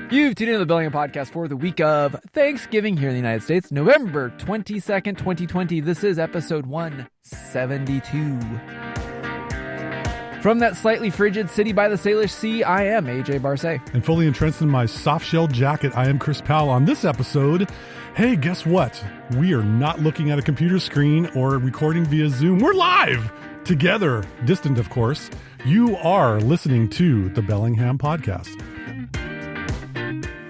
You've tuned into the Bellingham Podcast for the week of Thanksgiving here in the United States, November 22nd, 2020. This is episode 172. From that slightly frigid city by the Salish Sea, I am AJ Barce. And fully entrenched in my soft-shell jacket, I am Chris Powell. On this episode, hey, guess what? We are not looking at a computer screen or recording via Zoom. We're live together, distant, of course. You are listening to the Bellingham Podcast.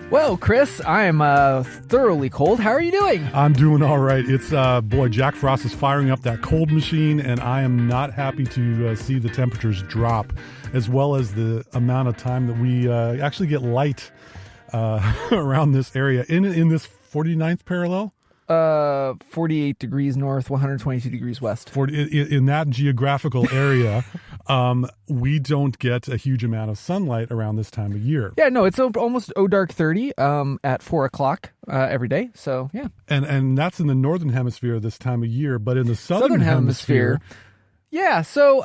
Well, Chris, I am thoroughly cold. How are you doing? I'm doing all right. It's, Jack Frost is firing up that cold machine, and I am not happy to see the temperatures drop, as well as the amount of time that we actually get light around this area. In this 49th parallel? 48 degrees north, 122 degrees west. In that geographical area, we don't get a huge amount of sunlight around this time of year. Yeah, no, it's almost dark 30 at 4 o'clock every day. So, yeah. And that's in the northern hemisphere this time of year, but in the southern hemisphere. Yeah, so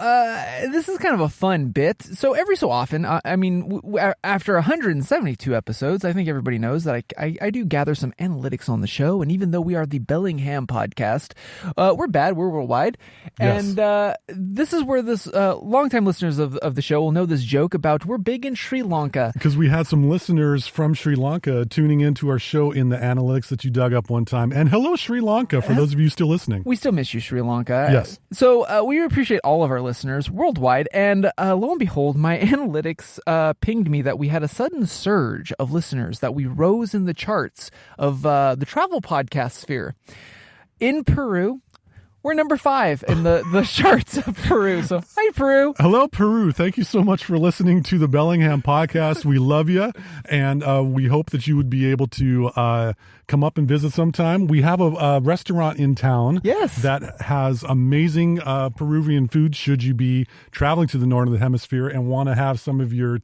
this is kind of a fun bit. So every so often, after 172 episodes, I think everybody knows that I do gather some analytics on the show. And even though we are the Bellingham Podcast, we're bad, we're worldwide. Yes. And this is where this longtime listeners of the show will know this joke about we're big in Sri Lanka. Because we had some listeners from Sri Lanka tuning into our show in the analytics that you dug up one time. And hello, Sri Lanka, for those of you still listening. We still miss you, Sri Lanka. Yes. So we appreciate all of our listeners worldwide, and lo and behold, my analytics pinged me that we had a sudden surge of listeners, that we rose in the charts of the travel podcast sphere. In Peru, we're number 5 in the charts of Peru. So, hi, Peru. Hello, Peru. Thank you so much for listening to the Bellingham Podcast. We love you, and we hope that you would be able to come up and visit sometime. We have a restaurant in town that has amazing Peruvian food should you be traveling to the northern hemisphere and want to have some of your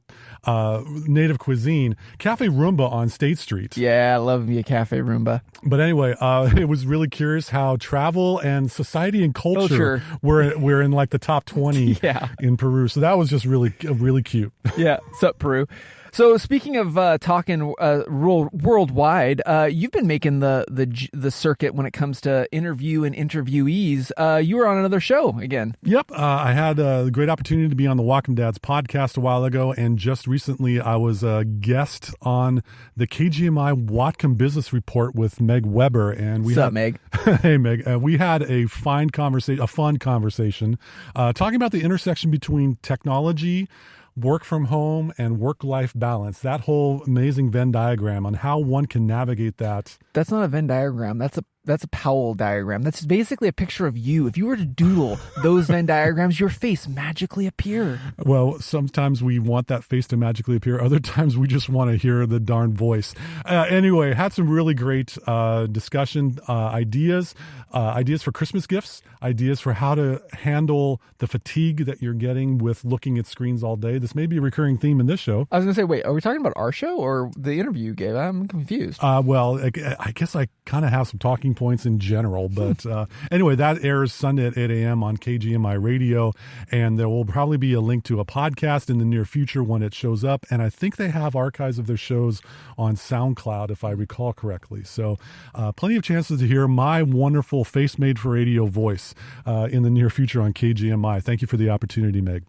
native cuisine. Cafe Roomba on State Street. Yeah, I love me a Cafe Roomba. But anyway, it was really curious how travel and society and culture were in like the top 20 in Peru. So that was just really cute. Yeah. Sup, Peru. So speaking of talking worldwide, you've been making the circuit when it comes to interview and interviewees. You were on another show again. Yep. I had a great opportunity to be on the Whatcom Dads podcast a while ago, and just recently I was a guest on the KGMI Whatcom Business Report with Meg Weber. And What's up, Meg? Hey, Meg. We had a fun conversation, talking about the intersection between technology, work from home, and work-life balance. That whole amazing Venn diagram on how one can navigate that. That's not a Venn diagram. That's a Powell diagram. That's basically a picture of you. If you were to doodle those Venn diagrams, your face magically appear. Well, sometimes we want that face to magically appear. Other times we just want to hear the darn voice. Anyway, had some really great discussion, ideas for Christmas gifts, ideas for how to handle the fatigue that you're getting with looking at screens all day. This may be a recurring theme in this show. I was going to say, wait, are we talking about our show or the interview you gave? I'm confused. Well, I guess I kind of have some talking points in general, but anyway, that airs Sunday at 8 a.m. on KGMI Radio, and there will probably be a link to a podcast in the near future when it shows up, and I think they have archives of their shows on SoundCloud, if I recall correctly. So plenty of chances to hear my wonderful face-made-for-radio voice in the near future on KGMI. Thank you for the opportunity, Meg.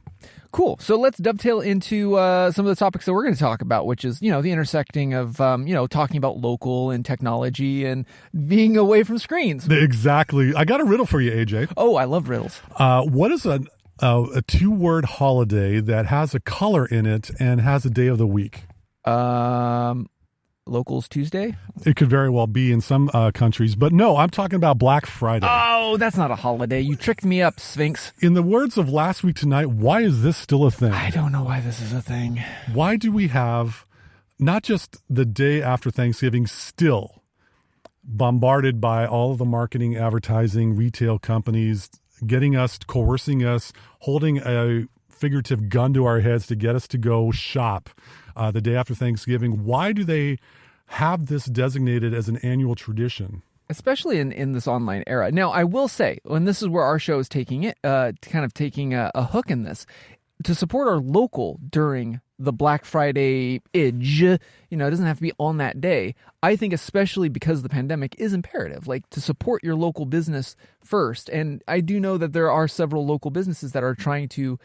Cool. So let's dovetail into some of the topics that we're going to talk about, which is, the intersecting of, talking about local and technology and being away from screens. Exactly. I got a riddle for you, AJ. Oh, I love riddles. What is a 2-word holiday that has a color in it and has a day of the week? Locals Tuesday? It could very well be in some countries, but no, I'm talking about Black Friday. Oh, that's not a holiday. You tricked me up, Sphinx. In the words of Last Week Tonight, why is this still a thing? I don't know why this is a thing. Why do we have not just the day after Thanksgiving still bombarded by all of the marketing, advertising, retail companies, coercing us, holding a figurative gun to our heads to get us to go shop the day after Thanksgiving? Why do they have this designated as an annual tradition? Especially in this online era. Now, I will say, and this is where our show is taking it, kind of taking a hook in this, to support our local during the Black Friday-age, it doesn't have to be on that day. I think especially because of the pandemic is imperative, like to support your local business first. And I do know that there are several local businesses that are trying to,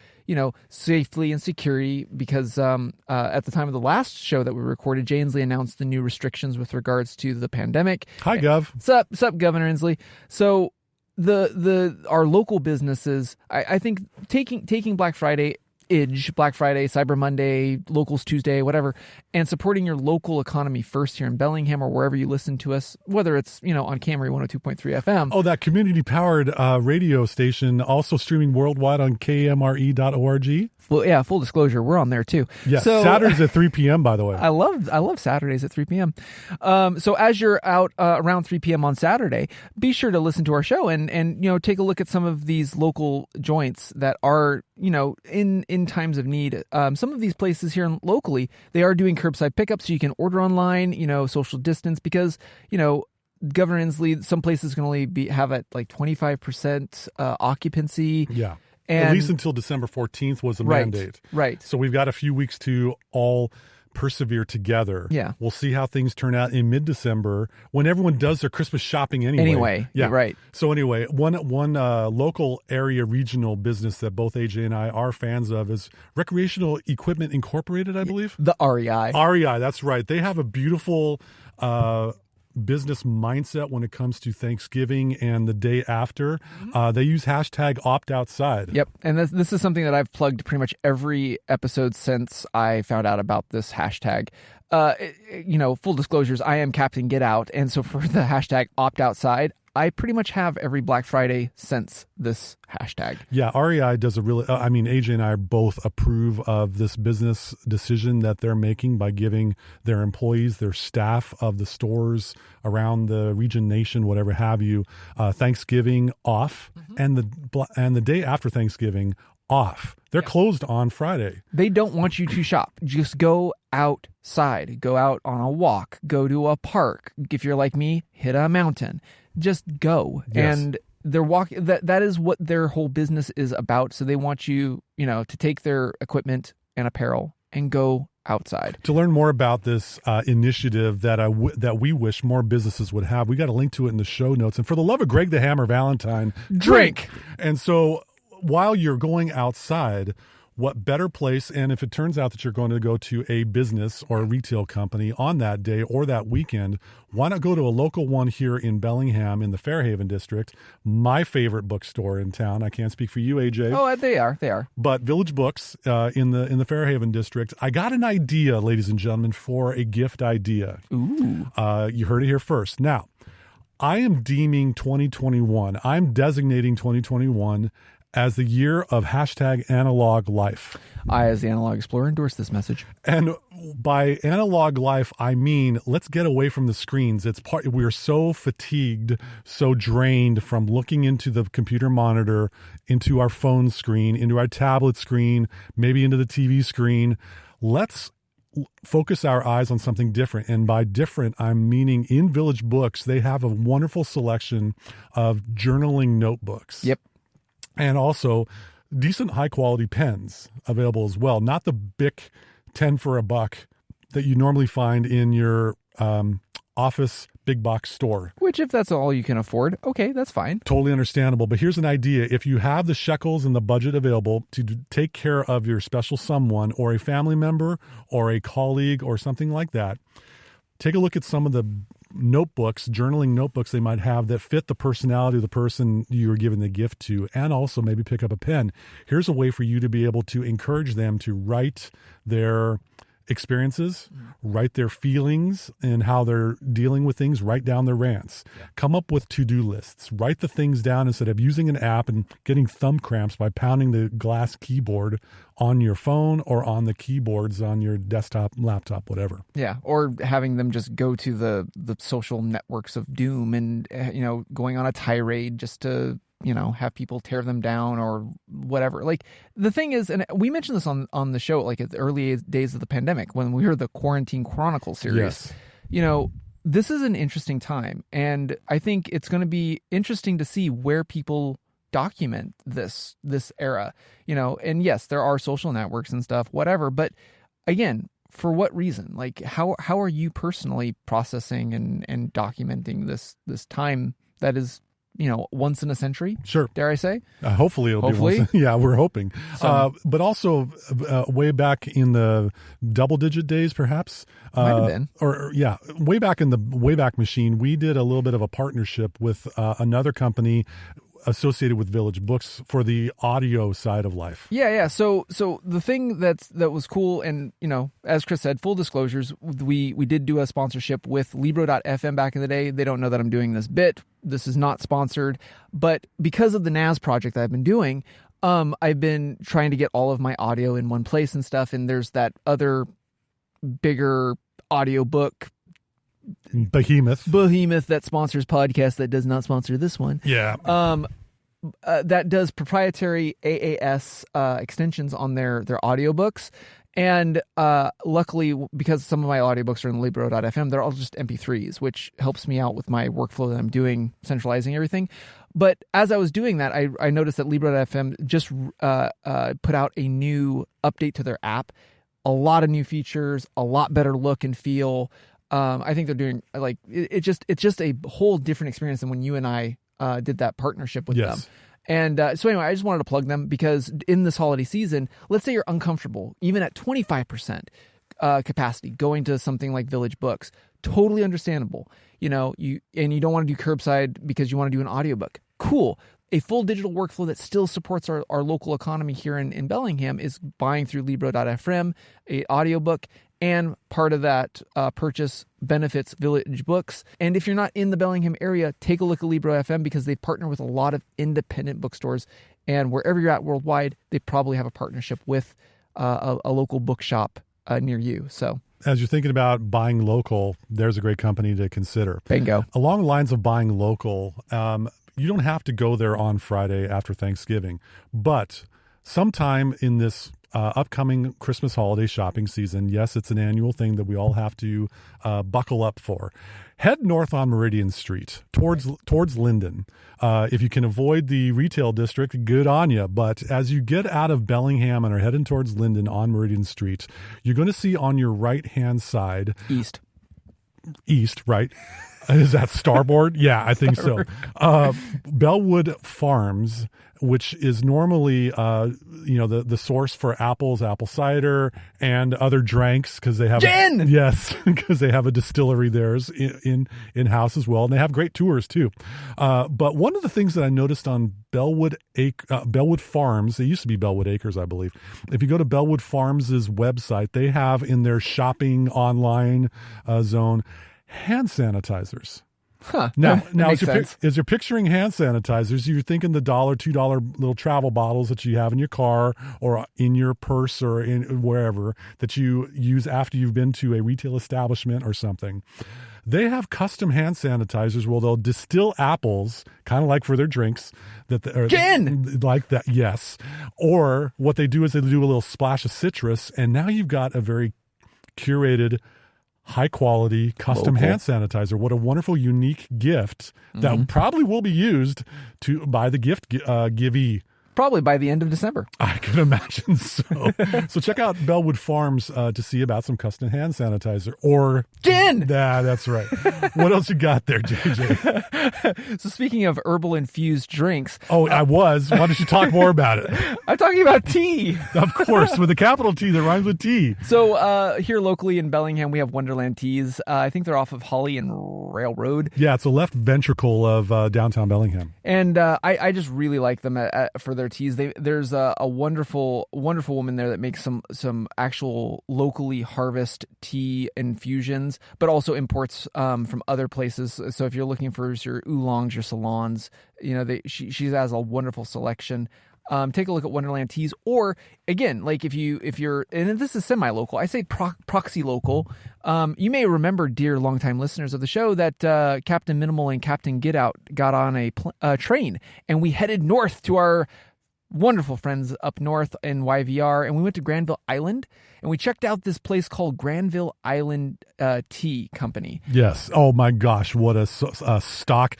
safely and securely, because at the time of the last show that we recorded, Jay Inslee announced the new restrictions with regards to the pandemic. Hi, Gov. Sup, Governor Inslee. So our local businesses, I think taking Black Friday, Cyber Monday, Locals Tuesday, whatever, and supporting your local economy first here in Bellingham or wherever you listen to us, whether it's, on Camry 102.3 FM. Oh, that community-powered radio station, also streaming worldwide on kmre.org. Well, yeah, full disclosure, we're on there too. Yeah, so, Saturdays at 3 p.m., by the way. I love Saturdays at 3 p.m. So as you're out around 3 p.m. on Saturday, be sure to listen to our show and take a look at some of these local joints that are, in times of need. Some of these places here locally, they are doing curbside pickup, so you can order online, social distance, because, Governor Inslee, some places can only have at like 25% occupancy. Yeah. And, at least until December 14th was the mandate. Right. So we've got a few weeks to all persevere together. Yeah. We'll see how things turn out in mid-December when everyone does their Christmas shopping anyway. Yeah. Right. So anyway, one local area regional business that both AJ and I are fans of is Recreational Equipment Incorporated, I believe. The REI. REI, that's right. They have a beautiful business mindset when it comes to Thanksgiving and the day after. They use hashtag #OptOutside. Yep. And this is something that I've plugged pretty much every episode since I found out about this hashtag. Full disclosures, I am Captain Get Out. And so for the hashtag #OptOutside, I pretty much have every Black Friday since this hashtag. Yeah, REI does a really, AJ and I both approve of this business decision that they're making by giving their employees, their staff of the stores around the region, nation, whatever have you, Thanksgiving off, and the day after Thanksgiving off. They're closed on Friday. They don't want you to shop. Just go outside. Go out on a walk. Go to a park. If you're like me, hit a mountain. Just go. Yes. And they're that is what their whole business is about. So they want you, to take their equipment and apparel and go outside. To learn more about this initiative that we wish more businesses would have, we got a link to it in the show notes. And for the love of Greg the Hammer Valentine, drink. And so while you're going outside, what better place, and if it turns out that you're going to go to a business or a retail company on that day or that weekend, why not go to a local one here in Bellingham in the Fairhaven district, my favorite bookstore in town. I can't speak for you, AJ. Oh, they are. But Village Books in the Fairhaven district. I got an idea, ladies and gentlemen, for a gift idea. Ooh. You heard it here first. Now, I am deeming 2021, I'm designating 2021 as the year of hashtag analog life. I, as the Analog Explorer, endorse this message. And by analog life, I mean, let's get away from the screens. We're so fatigued, so drained from looking into the computer monitor, into our phone screen, into our tablet screen, maybe into the TV screen. Let's focus our eyes on something different. And by different, I'm meaning in Village Books, they have a wonderful selection of journaling notebooks. Yep. And also decent high quality pens available as well. Not the Bic 10 for $1 that you normally find in your office big box store. Which, if that's all you can afford, okay, that's fine. Totally understandable. But here's an idea. If you have the shekels and the budget available to take care of your special someone or a family member or a colleague or something like that, take a look at some of the notebooks, journaling notebooks they might have that fit the personality of the person you're giving the gift to, and also maybe pick up a pen. Here's a way for you to be able to encourage them to write their experiences, write their feelings and how they're dealing with things, write down their rants, come up with to-do lists, write the things down instead of using an app and getting thumb cramps by pounding the glass keyboard on your phone or on the keyboards on your desktop, laptop, whatever. Yeah, or having them just go to the social networks of doom and, going on a tirade just to, have people tear them down or whatever. Like, the thing is, and we mentioned this on the show, like at the early days of the pandemic when we were the Quarantine Chronicle series. Yes. This is an interesting time, and I think it's going to be interesting to see where people document this era, and yes, there are social networks and stuff, whatever, but again, for what reason? Like how are you personally processing and documenting this time that is, once in a century? Sure. Dare I say? Hopefully it'll be once. Yeah, we're hoping. But also way back in the double-digit days, perhaps. Might have been. Way back in the Wayback Machine, we did a little bit of a partnership with another company associated with Village Books for the audio side of life. Yeah. So the thing that was cool, and as Chris said, full disclosures, we did do a sponsorship with Libro.fm back in the day. They don't know that I'm doing this bit. This is not sponsored, but because of the NAS project that I've been doing, I've been trying to get all of my audio in one place and stuff. And there's that other bigger audiobook behemoth that sponsors podcasts that does not sponsor this one. Yeah. That does proprietary AAS extensions on their audiobooks. And luckily, because some of my audiobooks are in Libro.fm, they're all just MP3s, which helps me out with my workflow that I'm doing, centralizing everything. But as I was doing that, I noticed that Libro.fm just put out a new update to their app. A lot of new features, a lot better look and feel. I think they're doing it's just a whole different experience than when you and I did that partnership with them. And so anyway, I just wanted to plug them because in this holiday season, let's say you're uncomfortable, even at 25% capacity, going to something like Village Books, totally understandable. You don't want to do curbside because you want to do an audiobook. Cool. A full digital workflow that still supports our local economy here in Bellingham is buying through Libro.fm, a audiobook, and part of that purchase benefits Village Books. And if you're not in the Bellingham area, take a look at Libro.fm because they partner with a lot of independent bookstores. And wherever you're at worldwide, they probably have a partnership with a local bookshop near you. So as you're thinking about buying local, there's a great company to consider. Bingo. Along the lines of buying local, you don't have to go there on Friday after Thanksgiving, but sometime in this upcoming Christmas holiday shopping season, yes, it's an annual thing that we all have to buckle up for. Head north on Meridian Street towards Linden. If you can avoid the retail district, good on you. But as you get out of Bellingham and are heading towards Linden on Meridian Street, you're going to see on your right-hand side... East, right? Is that Starboard? Yeah, I think so. Bellewood Farms, which is normally, the source for apples, apple cider, and other drinks because they have gin. Yes, because they have a distillery there in house as well, and they have great tours too. But one of the things that I noticed on Bellewood Farms, they used to be Bellewood Acres, I believe. If you go to Bellewood Farms' website, they have in their shopping online zone hand sanitizers. Huh. Now as you're picturing hand sanitizers, you're thinking the $1, $2 little travel bottles that you have in your car or in your purse or in wherever that you use after you've been to a retail establishment or something. They have custom hand sanitizers where they'll distill apples, kind of like for their drinks. Gin! Like that, yes. Or what they do is they do a little splash of citrus, and now you've got a very curated, high-quality custom hand sanitizer. What a wonderful, unique gift that probably will be used by the gift givee. Probably by the end of December. I can imagine so. So check out Bellewood Farms to see about some custom hand sanitizer or gin. Yeah, that's right. What else you got there, JJ? So speaking of herbal infused drinks. Oh, I was. Why don't you talk more about it? I'm talking about tea. Of course, with a capital T that rhymes with tea. So here locally in Bellingham, we have Wonderland Teas. I think they're off of Holly and Railroad. Yeah, it's a left ventricle of downtown Bellingham. And I just really like them for their teas. There's a wonderful woman there that makes some actual locally harvest tea infusions, but also imports from other places. So if you're looking for your oolongs, your Ceylons, she has a wonderful selection. Take a look at Wonderland Teas, or again, like if you're, and this is semi-local, I say proxy local. You may remember, dear longtime listeners of the show, that Captain Minimal and Captain Get Out got on a train, and we headed north to our wonderful friends up north in YVR, and we went to Granville Island, and we checked out this place called Granville Island Tea Company. Yes. Oh my gosh, what a stock!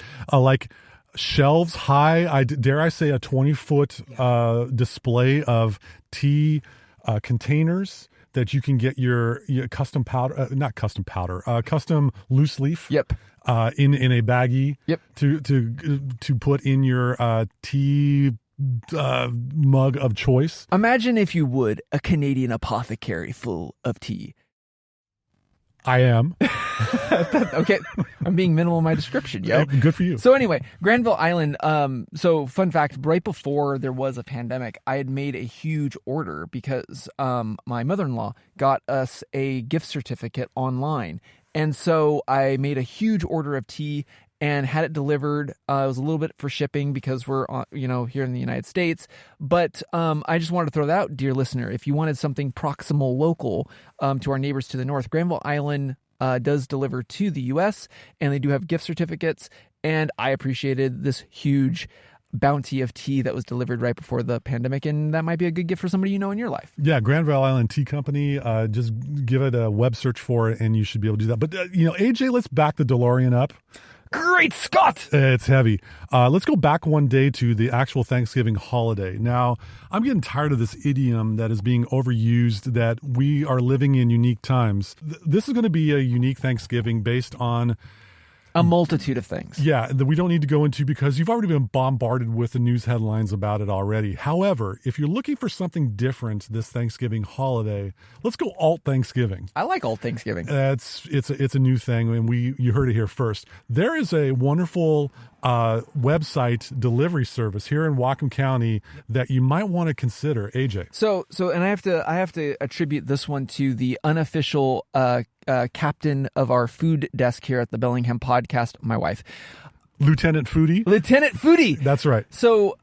shelves high, dare I say a 20-foot display of tea containers that you can get your custom powder, custom loose leaf. Yep. In a baggie. Yep. To put in your tea mug of choice. Imagine, if you would, a Canadian apothecary full of tea. I am. Okay, I'm being minimal in my description, yo. Good for you. So anyway, Granville Island, so fun fact, right before there was a pandemic, I had made a huge order because my mother-in-law got us a gift certificate online. And so I made a huge order of tea and had it delivered. It was a little bit for shipping because we're here in the United States. But I just wanted to throw that out, dear listener. If you wanted something proximal local to our neighbors to the north, Granville Island does deliver to the U.S. and they do have gift certificates. And I appreciated this huge bounty of tea that was delivered right before the pandemic, and that might be a good gift for somebody you know in your life. Yeah, Granville Island Tea Company. Just give it a web search for it, and you should be able to do that. But AJ, let's back the DeLorean up. Great Scott! It's heavy. Let's go back one day to the actual Thanksgiving holiday. Now, I'm getting tired of this idiom that is being overused, that we are living in unique times. This is going to be a unique Thanksgiving based on a multitude of things. Yeah, that we don't need to go into because you've already been bombarded with the news headlines about it already. However, if you're looking for something different this Thanksgiving holiday, let's go Alt+Thanksgiving. I like Alt+Thanksgiving. It's a new thing, and you heard it here first. There is a wonderful website delivery service here in Whatcom County that you might want to consider, AJ. So, and I have to attribute this one to the unofficial captain of our food desk here at the Bellingham podcast, my wife. Lieutenant Foodie. That's right. So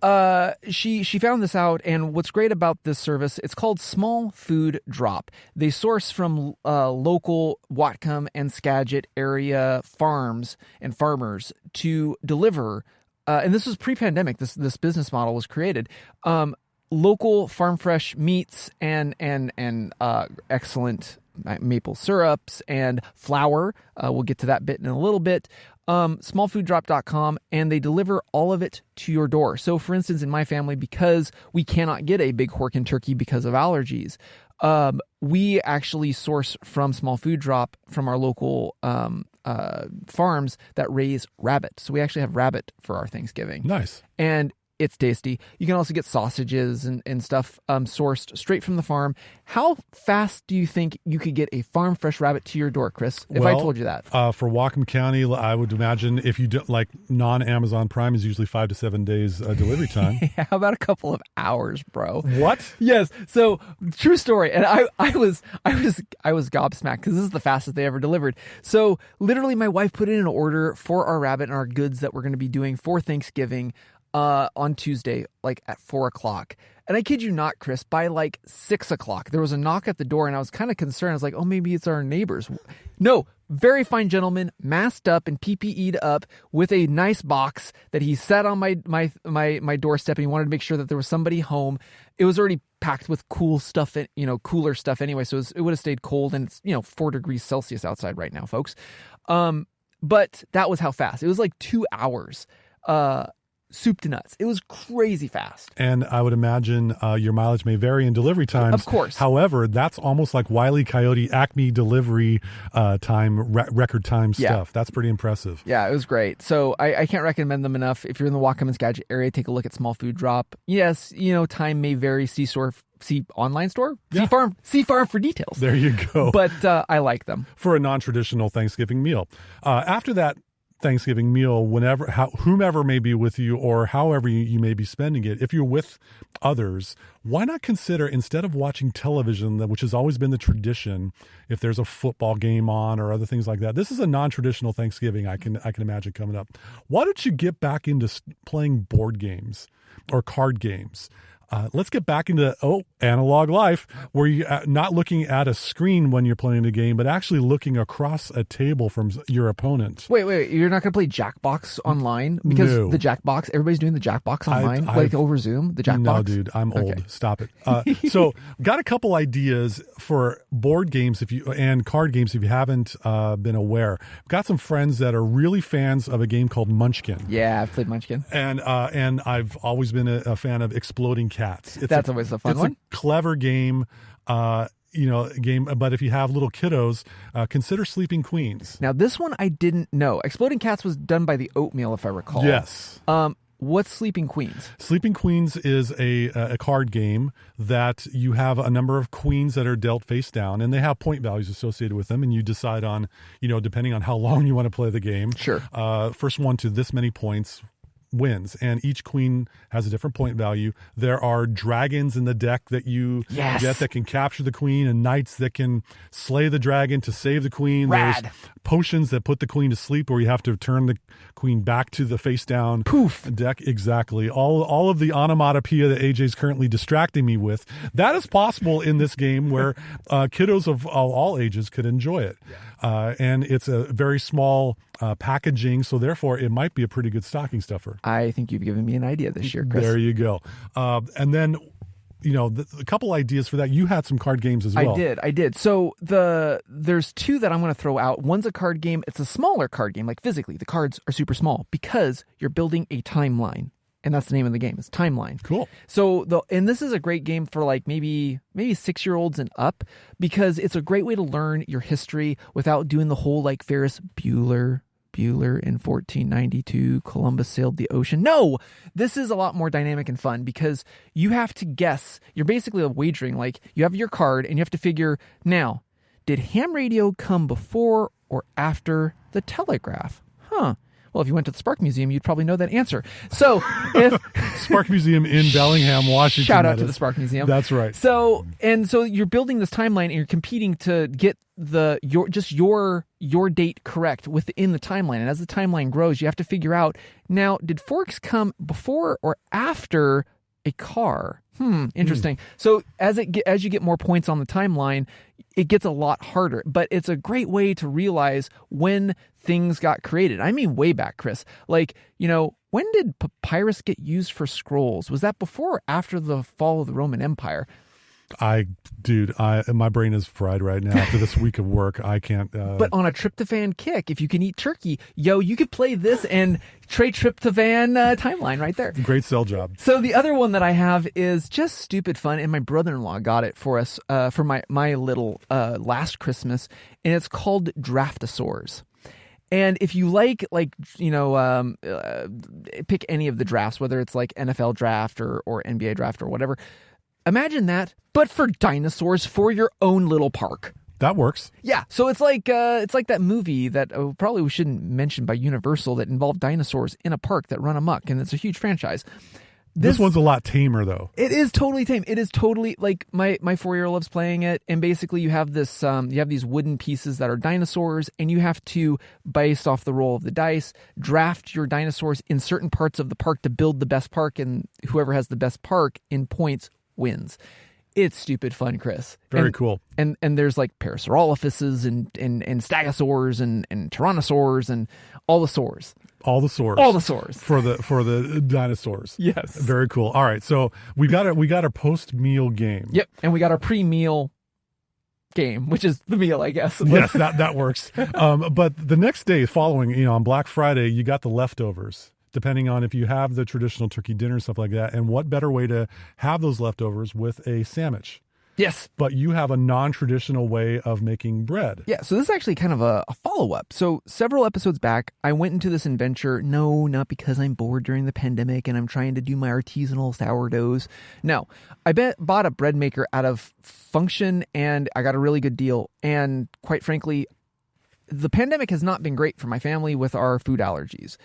she found this out, and what's great about this service, it's called Small Food Drop. They source from local Whatcom and Skagit area farms and farmers to deliver, and this was pre-pandemic, this business model was created, local farm fresh meats and excellent maple syrups and flour. We'll get to that bit in a little bit. Smallfooddrop.com, and they deliver all of it to your door. So, for instance, in my family, because we cannot get a big hork and turkey because of allergies, we actually source from Small Food Drop from our local farms that raise rabbit. So we actually have rabbit for our Thanksgiving. Nice. And it's tasty. You can also get sausages and stuff sourced straight from the farm. How fast do you think you could get a farm fresh rabbit to your door, Chris, if I told you that? For Whatcom County, I would imagine if you do, like non-Amazon Prime is usually 5 to 7 days delivery time. How about a couple of hours, bro? What? Yes. So true story. And I was gobsmacked because this is the fastest they ever delivered. So literally my wife put in an order for our rabbit and our goods that we're going to be doing for Thanksgiving on Tuesday, like at 4:00. And I kid you not, Chris, by like 6:00, there was a knock at the door and I was kind of concerned. I was like, oh, maybe it's our neighbors. No, very fine gentleman, masked up and PPE'd up with a nice box that he set on my doorstep, and he wanted to make sure that there was somebody home. It was already packed with cool stuff, cooler stuff anyway. So it would have stayed cold, and it's, 4 degrees Celsius outside right now, folks. But that was how fast. It was like 2 hours. Soup to nuts. It was crazy fast. And I would imagine your mileage may vary in delivery times. Of course. However, that's almost like Wile E. Coyote Acme delivery time, record time stuff. Yeah. That's pretty impressive. Yeah, it was great. So I can't recommend them enough. If you're in the Whatcom and Skagit area, take a look at Small Food Drop. Yes, time may vary. See online store? Yeah. See farm for details. There you go. But I like them. For a non-traditional Thanksgiving meal. After that Thanksgiving meal, whomever may be with you or however you may be spending it, if you're with others, why not consider, instead of watching television, which has always been the tradition, if there's a football game on or other things like that, this is a non-traditional Thanksgiving I can imagine coming up. Why don't you get back into playing board games or card games? let's get back into analog life, where you're not looking at a screen when you're playing the game, but actually looking across a table from your opponent. Wait, you're not going to play Jackbox online? Because No. the Jackbox, everybody's doing the Jackbox online, like over Zoom, the Jackbox? No, dude, I'm old. Stop it. So got a couple ideas for board games and card games if you haven't been aware. Got some friends that are really fans of a game called Munchkin. Yeah, I've played Munchkin. And I've always been a fan of Exploding Cats. That's always a fun one. It's a clever game, game. But if you have little kiddos, consider Sleeping Queens. Now, this one I didn't know. Exploding Cats was done by the Oatmeal, if I recall. Yes. What's Sleeping Queens? Sleeping Queens is a card game that you have a number of queens that are dealt face down, and they have point values associated with them, and you decide on, depending on how long you want to play the game. Sure. First one to this many points wins, and each queen has a different point value. There are dragons in the deck that you get that can capture the queen, and knights that can slay the dragon to save the queen. Rad. There's potions that put the queen to sleep, where you have to turn the queen back to the face down deck. Exactly. All of the onomatopoeia that AJ's currently distracting me with, that is possible in this game, where kiddos of all ages could enjoy it. And it's a very small packaging, so therefore it might be a pretty good stocking stuffer. I think you've given me an idea this year, Chris. There you go. And then, a couple ideas for that. You had some card games as well. I did. So there's two that I'm going to throw out. One's a card game. It's a smaller card game, like physically. The cards are super small because you're building a timeline. And that's the name of the game. It's Timeline. Cool. So and this is a great game for like maybe 6-year-olds and up, because it's a great way to learn your history without doing the whole like Ferris Bueller in 1492, Columbus sailed the ocean. No, this is a lot more dynamic and fun because you have to guess. You're basically wagering. Like, you have your card and you have to figure, now, did ham radio come before or after the telegraph? Well, if you went to the Spark Museum, you'd probably know that answer. So if Spark Museum in Bellingham, Washington. Shout out to the Spark Museum. That's right. So you're building this timeline and you're competing to get your date correct within the timeline. And as the timeline grows, you have to figure out, now, did forks come before or after a car? Interesting. So as you get more points on the timeline, it gets a lot harder, but it's a great way to realize when things got created. I mean, way back, Chris. Like, when did papyrus get used for scrolls? Was that before or after the fall of the Roman Empire? My brain is fried right now after this week of work. I can't. But on a tryptophan kick, if you can eat turkey, you could play this and trade tryptophan timeline right there. Great sell job. So the other one that I have is just stupid fun, and my brother-in-law got it for us for my little last Christmas, and it's called Draftosaurs. And if you pick any of the drafts, whether it's like NFL draft or NBA draft or whatever, imagine that, but for dinosaurs for your own little park. That works. Yeah, so it's like that movie that probably we shouldn't mention by Universal that involved dinosaurs in a park that run amok, and it's a huge franchise. This one's a lot tamer, though. It is totally tame. It is totally, like, my 4-year-old loves playing it, and basically you have this, you have these wooden pieces that are dinosaurs, and you have to, based off the roll of the dice, draft your dinosaurs in certain parts of the park to build the best park, and whoever has the best park in points wins. It's stupid fun, Chris. Very cool. And there's like Parasaurolophuses and Stegosaurs and Tyrannosaurs and all the saurs. All the saurs. All the saurs. For the dinosaurs. Yes. Very cool. All right. So we got a post-meal game. Yep. And we got our pre-meal game, which is the meal, I guess. Yes, that works. But the next day following, on Black Friday, you got the leftovers, depending on if you have the traditional turkey dinner and stuff like that. And what better way to have those leftovers with a sandwich? Yes. But you have a non-traditional way of making bread. Yeah, so this is actually kind of a follow-up. So several episodes back, I went into this adventure, no, not because I'm bored during the pandemic and I'm trying to do my artisanal sourdoughs. No, I bought a bread maker out of Function, and I got a really good deal. And quite frankly, the pandemic has not been great for my family with our food allergies.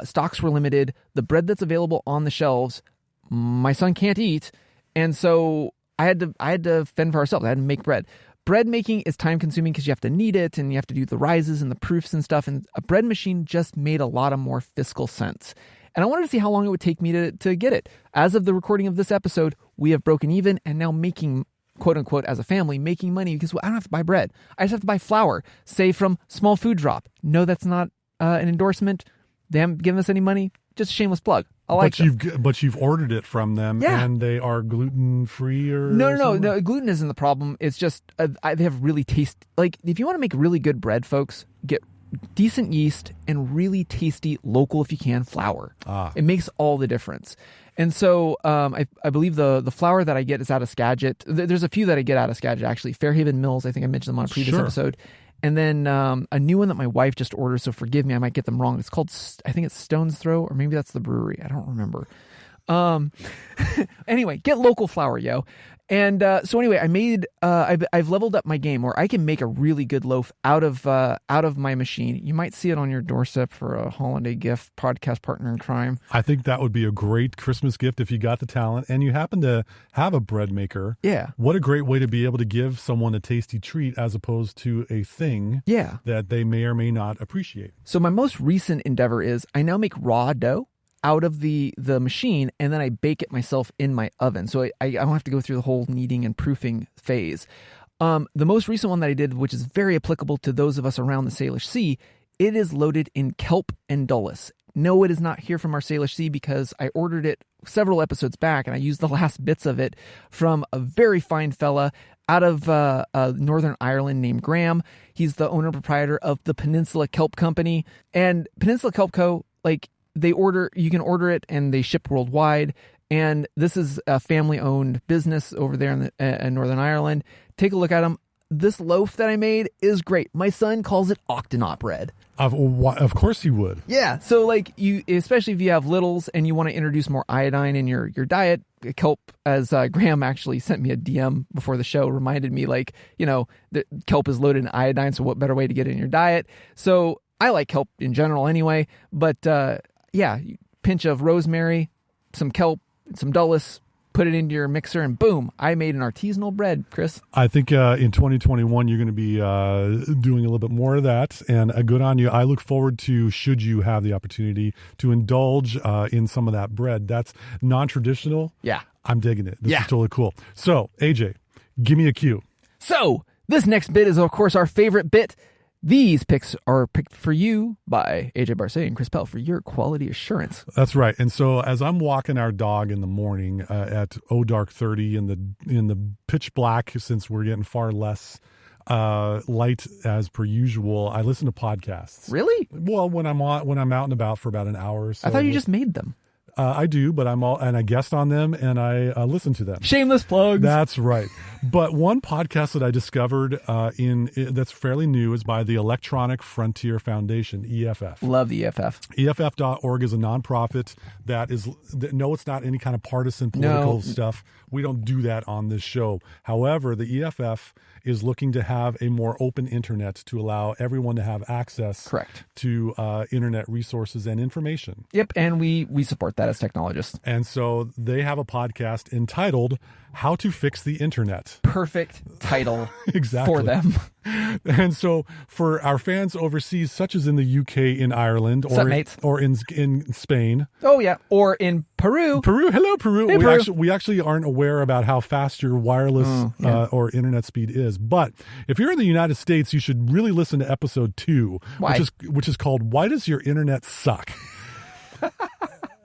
Stocks were limited. The bread that's available on the shelves, my son can't eat. And so I had to fend for ourselves. I had to make bread. Bread making is time consuming because you have to knead it and you have to do the rises and the proofs and stuff. And a bread machine just made a lot of more fiscal sense. And I wanted to see how long it would take me to get it. As of the recording of this episode, we have broken even and now making, quote unquote, as a family, making money because I don't have to buy bread. I just have to buy flour, say from Small Food Drop. No, that's not an endorsement. They haven't given us any money. Just a shameless plug. I like but you've ordered it from them, and they are gluten free or no. Gluten isn't the problem. It's just they have really like if you want to make really good bread, folks, get decent yeast and really tasty local, if you can, flour. It makes all the difference. And so I believe the flour that I get is out of Skagit. There's a few that I get out of Skagit actually. Fairhaven Mills, I think I mentioned them on a previous episode. And then a new one that my wife just ordered, so forgive me, I might get them wrong. It's called, I think it's Stone's Throw, or maybe that's the brewery. I don't remember. Anyway, get local flour, yo. And so anyway, I made I've leveled up my game where I can make a really good loaf out of my machine. You might see it on your doorstep for a holiday gift, podcast partner in crime. I think that would be a great Christmas gift if you got the talent and you happen to have a bread maker. Yeah. What a great way to be able to give someone a tasty treat as opposed to a thing that they may or may not appreciate. So my most recent endeavor is I now make raw dough out of the machine, and then I bake it myself in my oven. So I don't have to go through the whole kneading and proofing phase. The most recent one that I did, which is very applicable to those of us around the Salish Sea, it is loaded in kelp and dulles. No, it is not here from our Salish Sea because I ordered it several episodes back, and I used the last bits of it from a very fine fella out of Northern Ireland named Graham. He's the owner and proprietor of the Peninsula Kelp Company. And Peninsula Kelp Co., you can order it and they ship worldwide. And this is a family-owned business over there in Northern Ireland. Take a look at them. This loaf that I made is great. My son calls it octonaut bread. Of course he would. Yeah. So especially if you have littles and you want to introduce more iodine in your diet, kelp, as Graham actually sent me a DM before the show, reminded me that kelp is loaded in iodine. So what better way to get it in your diet? So I like kelp in general anyway, but pinch of rosemary, some kelp, some dulles, put it into your mixer, and boom, I made an artisanal bread, Chris. I think in 2021, you're going to be doing a little bit more of that, and good on you. I look forward to, should you have the opportunity to indulge in some of that bread. That's non-traditional. Yeah. I'm digging it. This is totally cool. So, AJ, give me a cue. So, this next bit is, of course, our favorite bit. These picks are picked for you by AJ Barcet and Chris Pell for your quality assurance. That's right. And so as I'm walking our dog in the morning at dark 30 in the pitch black, since we're getting far less light as per usual, I listen to podcasts. Really? Well, when I'm out and about for about an hour or so. I thought you just made them. I do, but I guest on them and I listen to them. Shameless plugs. That's right. But one podcast that I discovered that's fairly new is by the Electronic Frontier Foundation, EFF. Love the EFF. EFF.org is a nonprofit it's not any kind of partisan political stuff. We don't do that on this show. However, the EFF is looking to have a more open internet to allow everyone to have access to internet resources and information. Yep, and we support that as technologists. And so they have a podcast entitled How to Fix the Internet. Perfect title exactly. for them. And so for our fans overseas, such as in the UK, in Ireland, or in Spain. Oh, yeah. Or in Peru. Hello, Peru. Hey, Peru. We actually aren't aware about how fast your wireless or internet speed is. But if you're in the United States, you should really listen to episode 2, which is called Why Does Your Internet Suck?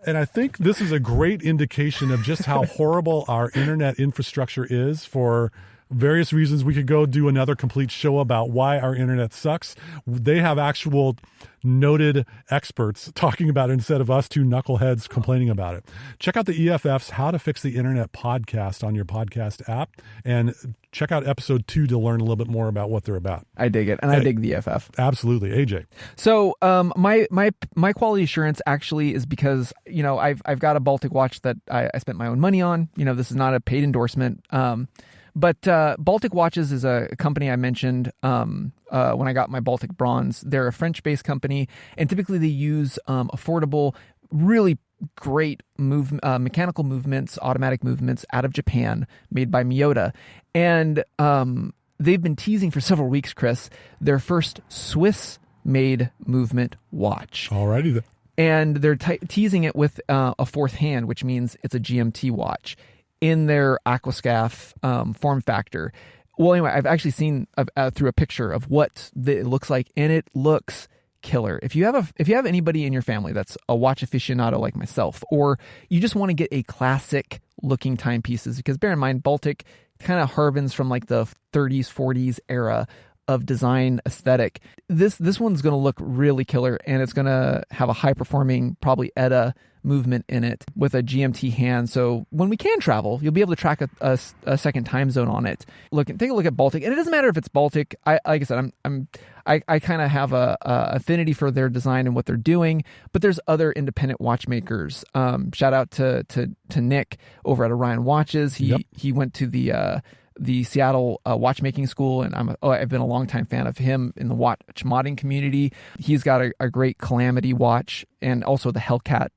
And I think this is a great indication of just how horrible our internet infrastructure is for various reasons. We could go do another complete show about why our internet sucks. They have actual noted experts talking about it instead of us two knuckleheads complaining about it. Check out the EFF's How to Fix the Internet podcast on your podcast app, and check out episode 2 to learn a little bit more about what they're about. I dig it, and I dig the EFF. Absolutely. AJ. So my quality assurance actually is because, I've got a Balitc watch that I spent my own money on. This is not a paid endorsement. But Balitc Watches is a company I mentioned when I got my Balitc Bronze. They're a French-based company, and typically they use affordable, really great mechanical movements, automatic movements out of Japan, made by Miyota. And they've been teasing for several weeks, Chris, their first Swiss-made movement watch. Alrighty then. And they're teasing it with a fourth hand, which means it's a GMT watch in their Aquascaf form factor. Well, anyway, I've actually seen through a picture of what it looks like, and it looks killer. If you have anybody in your family that's a watch aficionado like myself, or you just want to get a classic looking timepieces, because bear in mind, Balitc kind of harbins from like the 30s, 40s era of design aesthetic. This one's going to look really killer, and it's going to have a high performing, probably ETA movement in it with a GMT hand. So when we can travel, you'll be able to track a second time zone on it. Take a look at Balitc, and it doesn't matter if it's Balitc. Like I said, I kind of have a affinity for their design and what they're doing, but there's other independent watchmakers. Shout out to Nick over at Orion Watches. He went to the Seattle watchmaking school, and I've been a longtime fan of him in the watch modding community. He's got a great Calamity watch and also the Hellcat.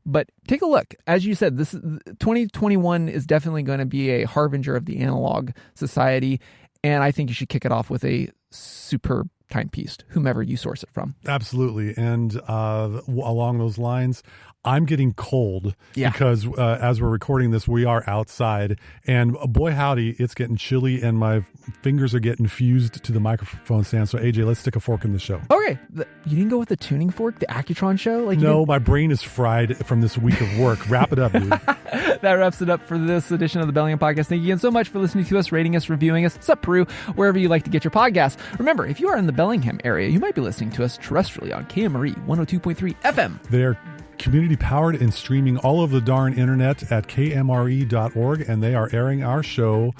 But take a look. As you said, this 2021 is definitely going to be a harbinger of the analog society, and I think you should kick it off with a superb timepiece, whomever you source it from. Absolutely. And along those lines, I'm getting cold because as we're recording this, we are outside, and boy howdy, it's getting chilly and my fingers are getting fused to the microphone stand. So AJ, let's stick a fork in the show. Okay. You didn't go with the tuning fork, the Accutron show? No, my brain is fried from this week of work. Wrap it up, dude. That wraps it up for this edition of the Bellingham Podcast. Thank you again so much for listening to us, rating us, reviewing us. Sup, Peru, wherever you like to get your podcasts. Remember, if you are in the Bellingham area, you might be listening to us terrestrially on KMRE 102.3 FM. They're community powered and streaming all over the darn internet at kmre.org, and they are airing our show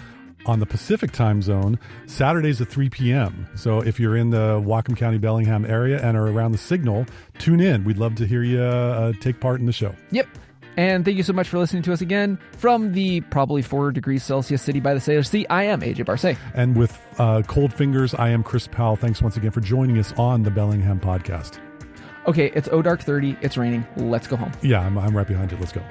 on the Pacific time zone Saturdays at 3 p.m. So if you're in the Whatcom County, Bellingham area and are around the signal, tune in. We'd love to hear you take part in the show. Yep. And thank you so much for listening to us again from the probably 4 degrees Celsius city by the Sailor Sea. I am AJ Barce. And with cold fingers, I am Chris Powell. Thanks once again for joining us on the Bellingham Podcast. Okay, it's dark 30. It's raining. Let's go home. Yeah, I'm right behind you. Let's go.